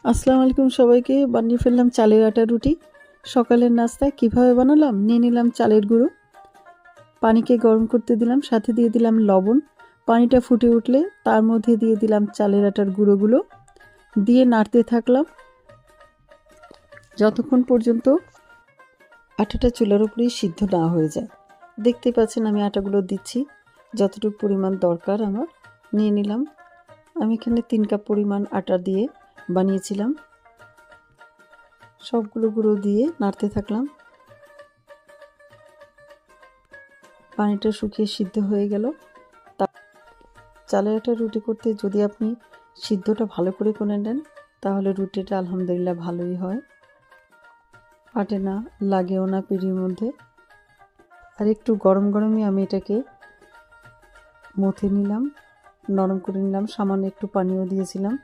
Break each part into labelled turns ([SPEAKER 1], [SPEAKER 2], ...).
[SPEAKER 1] আসসালামু আলাইকুম সবাইকে। বানিয়ে ফেললাম চালের আটা রুটি। সকালের নাস্তায় কিভাবে বানালাম, নিয়ে নিলাম চালের গুঁড়ো, পানিকে গরম করতে দিলাম, সাথে দিয়ে দিলাম লবণ। পানিটা ফুটে উঠলে তার মধ্যে দিয়ে দিলাম চালের আটার গুঁড়োগুলো, দিয়ে নাড়তে থাকলাম যতক্ষণ পর্যন্ত আটাটা চুলার উপরেই সিদ্ধ না হয়ে যায়। দেখতে পাচ্ছেন আমি আটাগুলো দিচ্ছি যতটুকু পরিমাণ দরকার আমার নিয়ে নিলাম। আমি এখানে 3 কাপ পরিমাণ আটা দিয়ে বানিয়েছিলাম। সবগুলো গুঁড়ো দিয়ে নাড়তে থাকলাম। পানিটা শুকিয়ে সিদ্ধ হয়ে গেল। চালের আটার রুটি করতে যদি আপনি সিদ্ধটা ভালো করে নেন তাহলে রুটিটা আলহামদুলিল্লাহ ভালোই হয়, ফাটে না, লাগেও না পিঁড়ির মধ্যে। আর একটু গরম গরমই আমি এটাকে মথে নিলাম, নরম করে নিলাম। সামান্য একটু পানিও দিয়েছিলাম।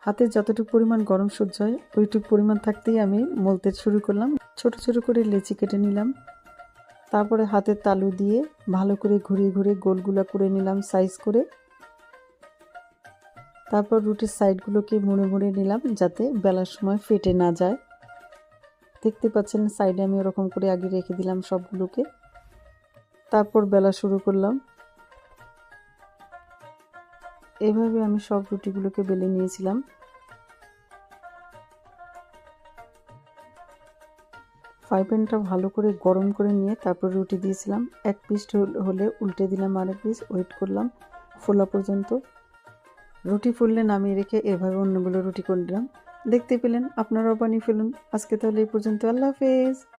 [SPEAKER 1] হাতে যতটুকু পরিমাণ গরম সহ্য হয় ওইটুকু পরিমাণ থাকতেই আমি মলতে শুরু করলাম। ছোট ছোট করে লেচি কেটে নিলাম। তারপরে হাতের তালু দিয়ে ভালো করে ঘুরিয়ে ঘুরিয়ে গোলগুলা করে নিলাম সাইজ করে। তারপর রুটির সাইডগুলোকে মুড়ে মুড়ে নিলাম যাতে বেলার সময় ফেটে না যায়। দেখতে পাচ্ছেন সাইডে আমি ওরকম করে আগে রেখে দিলাম সবগুলোকে। তারপর বেলা শুরু করলাম। এভাবে আমি সব রুটিগুলোকে বেলে নিয়েছিলাম। ফ্রাই প্যানটা ভালো করে গরম করে নিয়ে তারপর রুটি দিয়েছিলাম। এক পিস হলে উল্টে দিলাম, আরেক পিস ওয়েট করলাম ফোলা পর্যন্ত। রুটি ফুললে নামিয়ে রেখে এভাবে অন্যগুলো রুটি করে দিলাম। দেখতে পেলেন, আপনারাও বানিয়ে ফেলুন। আজকে তাহলে এই পর্যন্ত। আল্লাহ হাফেজ।